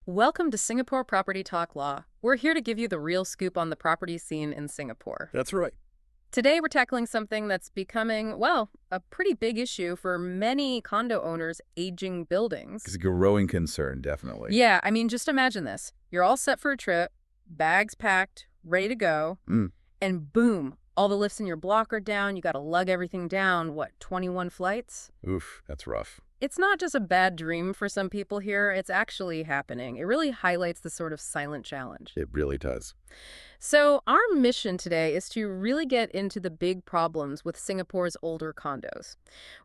Welcome to Singapore Property Talk Law. We're here to give you the real scoop on the property scene in Singapore. That's right. Today, we're tackling something that's becoming, well, a pretty big issue for many condo owners: aging buildings. It's a growing concern, definitely. Yeah, I mean, just imagine this. You're all set for a trip, bags packed, ready to go, Mm. and boom, all the lifts in your block are down. You got to lug everything down, 21 flights? Oof, that's rough. It's not just a bad dream for some people here, it's actually happening. It really highlights the sort of silent challenge. It really does. So our mission today is to really get into the big problems with Singapore's older condos.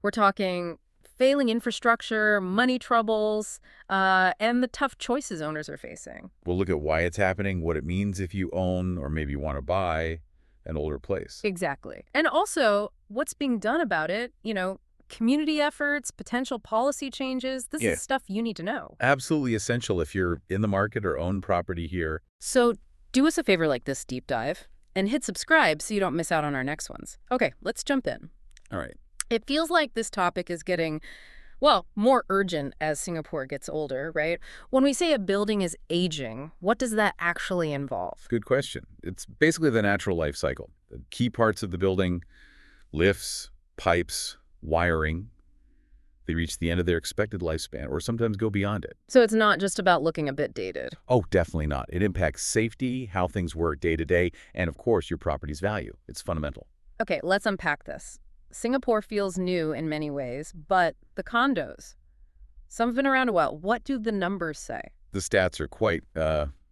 We're talking failing infrastructure, money troubles, and the tough choices owners are facing. We'll look at why it's happening, what it means if you own or maybe want to buy an older place. Exactly. And also what's being done about it, community efforts, potential policy changes. This Yeah. is stuff you need to know. Absolutely essential if you're in the market or own property here. So do us a favor like this deep dive and hit subscribe so you don't miss out on our next ones. Okay, let's jump in. All right. It feels like this topic is getting, well, more urgent as Singapore gets older, right? When we say a building is aging, what does that actually involve? Good question. It's basically the natural life cycle. The key parts of the building, lifts, pipes, wiring, they reach the end of their expected lifespan or sometimes go beyond it. So it's not just about looking a bit dated. Oh, definitely not. It impacts safety, how things work day to day, and of course, your property's value. It's fundamental. Okay, let's unpack this. Singapore feels new in many ways, but the condos, some have been around a while. What do the numbers say? The stats are quite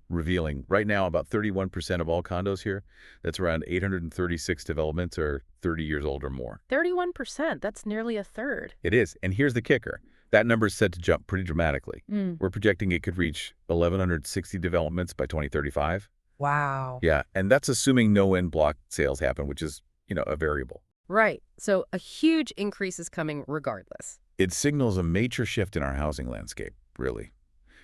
revealing. Right now, about 31% of all condos here, that's around 836 developments, are 30 years old or more. 31%, that's nearly a third. It is. And here's the kicker. That number is set to jump pretty dramatically. We're projecting it could reach 1,160 developments by 2035. Wow. Yeah, and that's assuming no en bloc sales happen, which is, a variable. Right, so a huge increase is coming regardless. It signals a major shift in our housing landscape, really.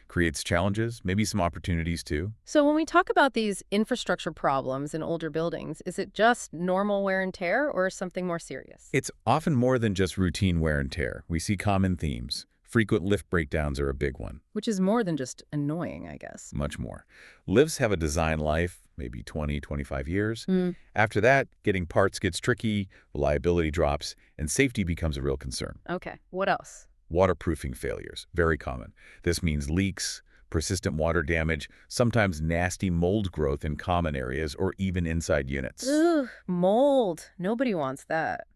Creates challenges, maybe some opportunities too. So when we talk about these infrastructure problems in older buildings, is it just normal wear and tear or something more serious? It's often more than just routine wear and tear. We see common themes. Frequent lift breakdowns are a big one. Which is more than just annoying, I guess. Much more. Lifts have a design life, maybe 20, 25 years. After that, getting parts gets tricky, reliability drops, and safety becomes a real concern. Okay, what else? Waterproofing failures, very common. This means leaks, persistent water damage, sometimes nasty mold growth in common areas or even inside units. Ugh, mold. Nobody wants that.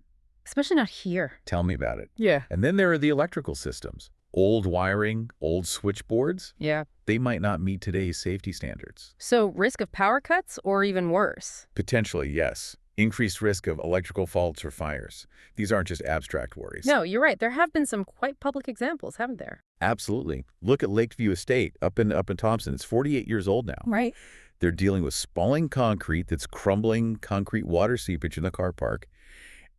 Especially not here. Tell me about it. Yeah. And then there are the electrical systems. Old wiring, old switchboards, Yeah. they might not meet today's safety standards. So risk of power cuts or even worse? Potentially, yes. Increased risk of electrical faults or fires. These aren't just abstract worries. No, you're right. There have been some quite public examples, haven't there? Absolutely. Look at Lakeview Estate up in Thompson. It's 48 years old now. Right. They're dealing with spalling concrete that's crumbling concrete water seepage in the car park,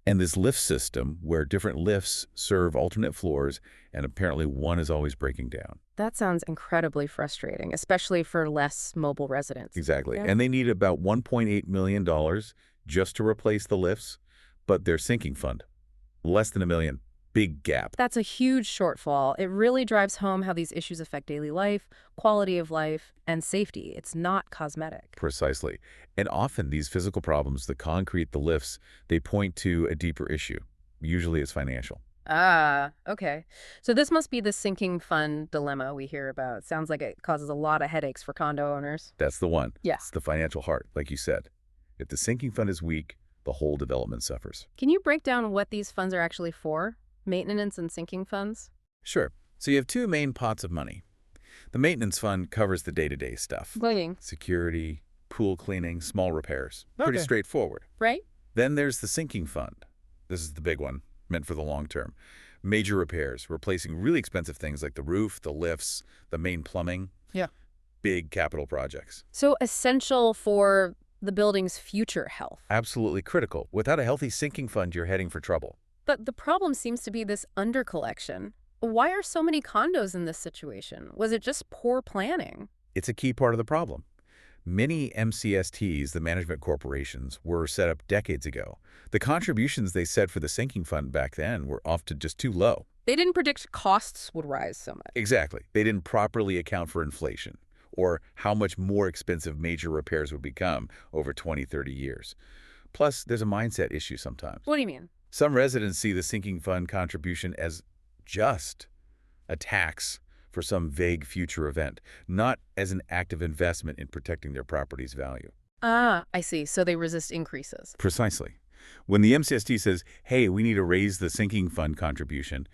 and this lift system where different lifts serve alternate floors, and apparently one is always breaking down. That sounds incredibly frustrating, especially for less mobile residents. Exactly. Yeah. And they need about $1.8 million just to replace the lifts, but their sinking fund, less than $1 million. Big gap. That's a huge shortfall. It really drives home how these issues affect daily life, quality of life, and safety. It's not cosmetic. Precisely. And often these physical problems, the concrete, the lifts, they point to a deeper issue. Usually it's financial. Ah, okay. So this must be the sinking fund dilemma we hear about. Sounds like it causes a lot of headaches for condo owners. That's the one. Yeah. It's the financial heart, like you said. If the sinking fund is weak, the whole development suffers. Can you break down what these funds are actually for? Maintenance and sinking funds? Sure. So you have two main pots of money. The maintenance fund covers the day-to-day stuff. Cleaning. Security, pool cleaning, small repairs. Pretty Okay. straightforward. Right? Then there's the sinking fund. This is the big one, meant for the long term. Major repairs, replacing really expensive things like the roof, the lifts, the main plumbing. Yeah. Big capital projects. So essential for the building's future health. Absolutely critical. Without a healthy sinking fund, you're heading for trouble. But the problem seems to be this undercollection. Why are so many condos in this situation? Was it just poor planning? It's a key part of the problem. Many MCSTs, the management corporations, were set up decades ago. The contributions they set for the sinking fund back then were often just too low. They didn't predict costs would rise so much. Exactly. They didn't properly account for inflation or how much more expensive major repairs would become over 20, 30 years. Plus, there's a mindset issue sometimes. What do you mean? Some residents see the sinking fund contribution as just a tax for some vague future event, not as an active investment in protecting their property's value. Ah, I see. So they resist increases. Precisely. When the MCST says, hey, we need to raise the sinking fund contribution,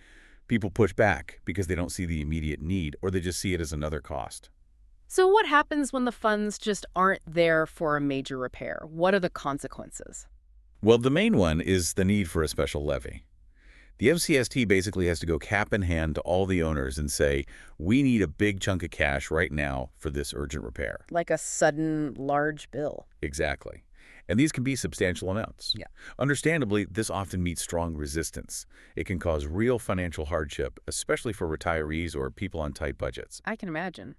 people push back because they don't see the immediate need or they just see it as another cost. So what happens when the funds just aren't there for a major repair? What are the consequences? Well, the main one is the need for a special levy. The MCST basically has to go cap in hand to all the owners and say, we need a big chunk of cash right now for this urgent repair. Like a sudden large bill. Exactly. And these can be substantial amounts. Yeah. Understandably, this often meets strong resistance. It can cause real financial hardship, especially for retirees or people on tight budgets. I can imagine.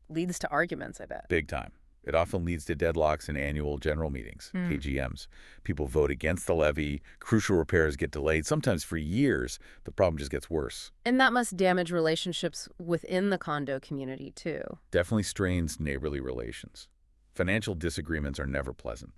Leads to arguments, I bet. Big time. It often leads to deadlocks in annual general meetings, AGMs. People vote against the levy, crucial repairs get delayed, sometimes for years. The problem just gets worse. And that must damage relationships within the condo community, too. Definitely strains neighborly relations. Financial disagreements are never pleasant.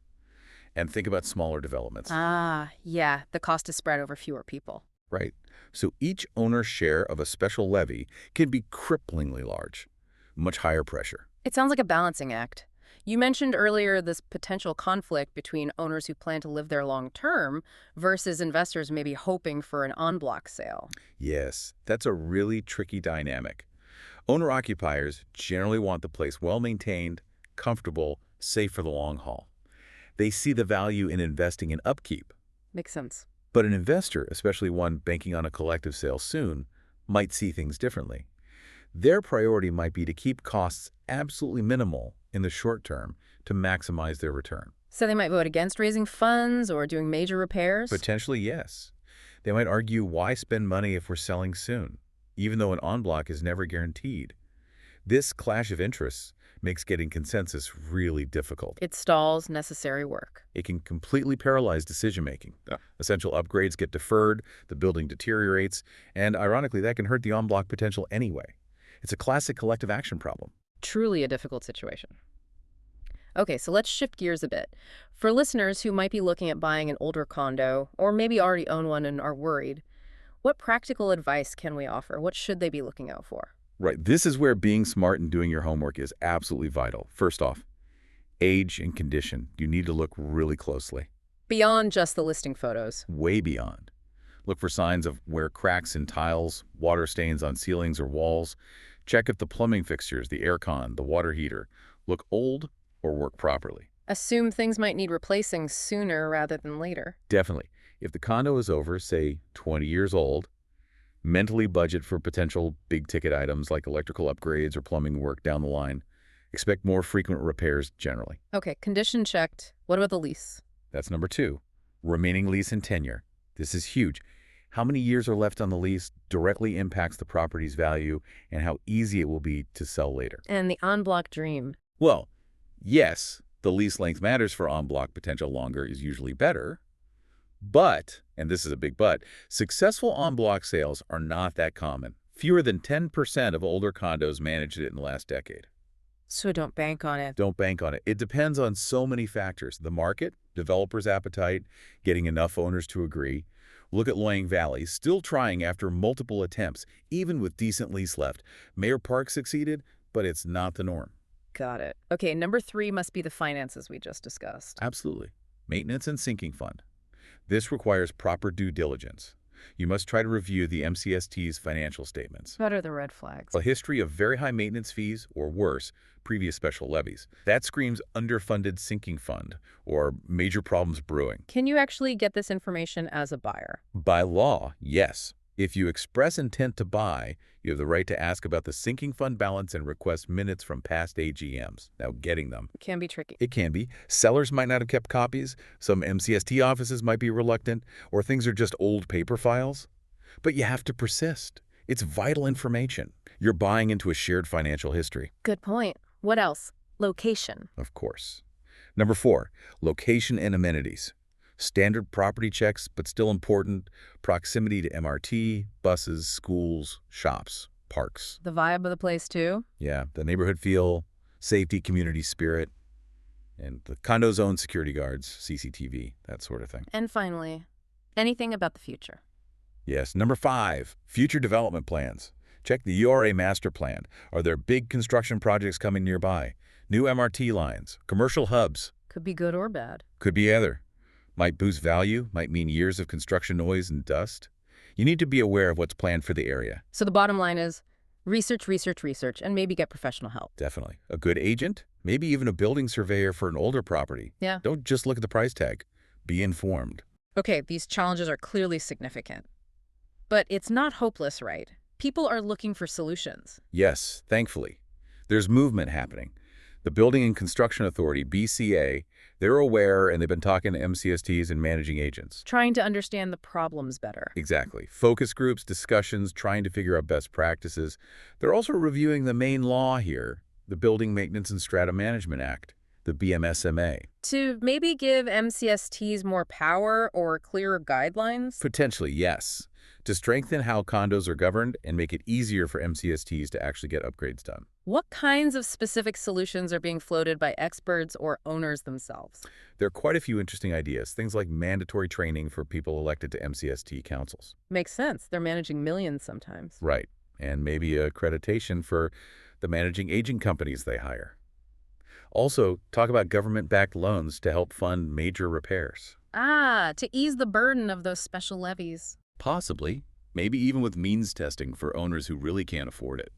And think about smaller developments. Ah, yeah. The cost is spread over fewer people. Right. So each owner's share of a special levy can be cripplingly large. Much higher pressure. It sounds like a balancing act. You mentioned earlier this potential conflict between owners who plan to live there long term versus investors maybe hoping for an en bloc sale. Yes, that's a really tricky dynamic. Owner-occupiers generally want the place well-maintained, comfortable, safe for the long haul. They see the value in investing in upkeep. Makes sense. But an investor, especially one banking on a collective sale soon, might see things differently. Their priority might be to keep costs absolutely minimal in the short term to maximize their return. So they might vote against raising funds or doing major repairs? Potentially, yes. They might argue, why spend money if we're selling soon, even though an en bloc is never guaranteed. This clash of interests makes getting consensus really difficult. It stalls necessary work. It can completely paralyze decision-making. Essential upgrades get deferred, the building deteriorates, and ironically, that can hurt the en bloc potential anyway. It's a classic collective action problem. Truly a difficult situation. Okay, so let's shift gears a bit. For listeners who might be looking at buying an older condo, or maybe already own one and are worried, what practical advice can we offer? What should they be looking out for? Right. This is where being smart and doing your homework is absolutely vital. First off, age and condition. You need to look really closely. Beyond just the listing photos. Way beyond. Look for signs of wear cracks in tiles, water stains on ceilings or walls. Check if the plumbing fixtures, the aircon, the water heater, look old or work properly. Assume things might need replacing sooner rather than later. Definitely. If the condo is over, say, 20 years old, mentally budget for potential big-ticket items like electrical upgrades or plumbing work down the line. Expect more frequent repairs generally. Okay, condition checked. What about the lease? That's number 2. Remaining lease and tenure. This is huge. How many years are left on the lease directly impacts the property's value and how easy it will be to sell later. And the en bloc dream. Well, yes, the lease length matters for en bloc potential. Longer is usually better. But, and this is a big but, successful en bloc sales are not that common. Fewer than 10% of older condos managed it in the last decade. So don't bank on it. Don't bank on it. It depends on so many factors. The market, developers' appetite, getting enough owners to agree. Look at Loyang Valley, still trying after multiple attempts, even with decent lease left. Mayor Park succeeded, but it's not the norm. Got it. Okay, number 3 must be the finances we just discussed. Absolutely. Maintenance and sinking fund. This requires proper due diligence. You must try to review the MCST's financial statements. What are the red flags? A history of very high maintenance fees, or worse, previous special levies. That screams underfunded sinking fund, or major problems brewing. Can you actually get this information as a buyer? By law, yes. If you express intent to buy, you have the right to ask about the sinking fund balance and request minutes from past AGMs. Now, getting them. It can be tricky. It can be. Sellers might not have kept copies. Some MCST offices might be reluctant, or things are just old paper files. But you have to persist. It's vital information. You're buying into a shared financial history. Good point. What else? Location. Of course. Number 4, location and amenities. Standard property checks, but still important. Proximity to MRT, buses, schools, shops, parks. The vibe of the place, too? Yeah, the neighborhood feel, safety, community spirit, and the condo's own security guards, CCTV, that sort of thing. And finally, anything about the future. Yes, number 5, future development plans. Check the URA master plan. Are there big construction projects coming nearby? New MRT lines, commercial hubs. Could be good or bad. Could be either. Might boost value, might mean years of construction noise and dust. You need to be aware of what's planned for the area. So the bottom line is research, research, research, and maybe get professional help. Definitely. A good agent, maybe even a building surveyor for an older property. Yeah. Don't just look at the price tag. Be informed. Okay, these challenges are clearly significant. But it's not hopeless, right? People are looking for solutions. Yes, thankfully. There's movement happening. The Building and Construction Authority, BCA, they're aware and they've been talking to MCSTs and managing agents. Trying to understand the problems better. Exactly. Focus groups, discussions, trying to figure out best practices. They're also reviewing the main law here, the Building Maintenance and Strata Management Act, the BMSMA. To maybe give MCSTs more power or clearer guidelines? Potentially, yes. To strengthen how condos are governed and make it easier for MCSTs to actually get upgrades done. What kinds of specific solutions are being floated by experts or owners themselves? There are quite a few interesting ideas, things like mandatory training for people elected to MCST councils. Makes sense. They're managing millions sometimes. Right. And maybe accreditation for the managing agent companies they hire. Also, talk about government-backed loans to help fund major repairs. Ah, to ease the burden of those special levies. Possibly. Maybe even with means testing for owners who really can't afford it.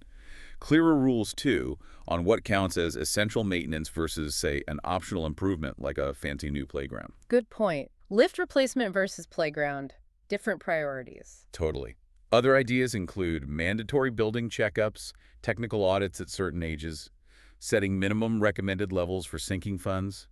Clearer rules, too, on what counts as essential maintenance versus, say, an optional improvement like a fancy new playground. Good point. Lift replacement versus playground. Different priorities. Totally. Other ideas include mandatory building checkups, technical audits at certain ages, setting minimum recommended levels for sinking funds,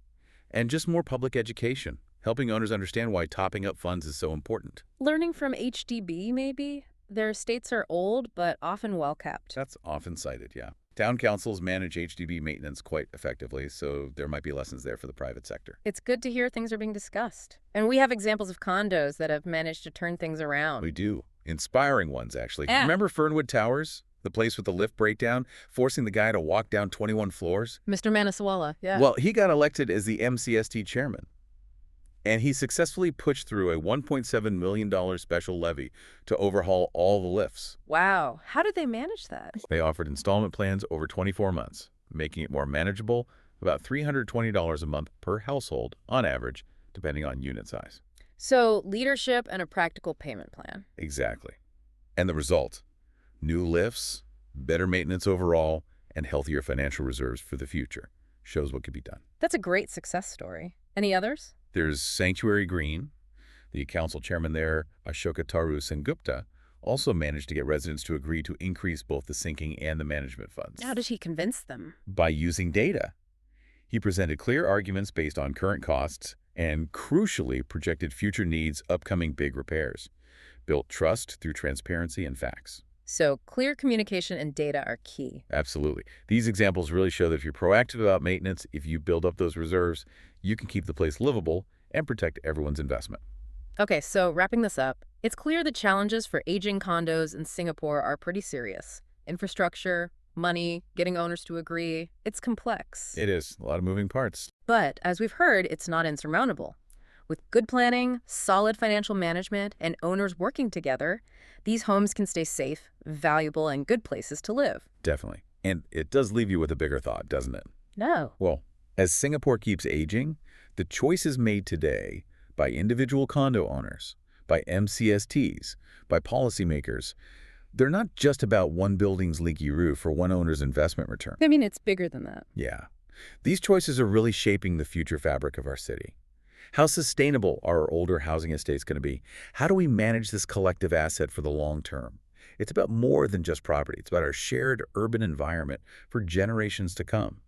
and just more public education, helping owners understand why topping up funds is so important. Learning from HDB, maybe? Their estates are old, but often well-kept. That's often cited, yeah. Town councils manage HDB maintenance quite effectively, so there might be lessons there for the private sector. It's good to hear things are being discussed. And we have examples of condos that have managed to turn things around. We do. Inspiring ones, actually. Yeah. Remember Fernwood Towers? The place with the lift breakdown, forcing the guy to walk down 21 floors? Mr. Manasawala, yeah. Well, he got elected as the MCST chairman. And he successfully pushed through a $1.7 million special levy to overhaul all the lifts. Wow. How did they manage that? They offered installment plans over 24 months, making it more manageable, about $320 a month per household on average, depending on unit size. So, leadership and a practical payment plan. Exactly. And the result? New lifts, better maintenance overall, and healthier financial reserves for the future. Shows what could be done. That's a great success story. Any others? There's Sanctuary Green. The council chairman there, Ashoka Taru Sengupta, also managed to get residents to agree to increase both the sinking and the management funds. How did he convince them? By using data. He presented clear arguments based on current costs and, crucially, projected future needs, upcoming big repairs. Built trust through transparency and facts. So, clear communication and data are key. Absolutely. These examples really show that if you're proactive about maintenance, if you build up those reserves, you can keep the place livable and protect everyone's investment. Okay, so wrapping this up, it's clear the challenges for aging condos in Singapore are pretty serious. Infrastructure, money, getting owners to agree, it's complex. It is. A lot of moving parts. But, as we've heard, it's not insurmountable. With good planning, solid financial management, and owners working together, these homes can stay safe, valuable, and good places to live. Definitely. And it does leave you with a bigger thought, doesn't it? No. Well, as Singapore keeps aging, the choices made today by individual condo owners, by MCSTs, by policymakers, they're not just about one building's leaky roof or one owner's investment return. I mean, it's bigger than that. Yeah. These choices are really shaping the future fabric of our city. How sustainable are our older housing estates going to be? How do we manage this collective asset for the long term? It's about more than just property. It's about our shared urban environment for generations to come.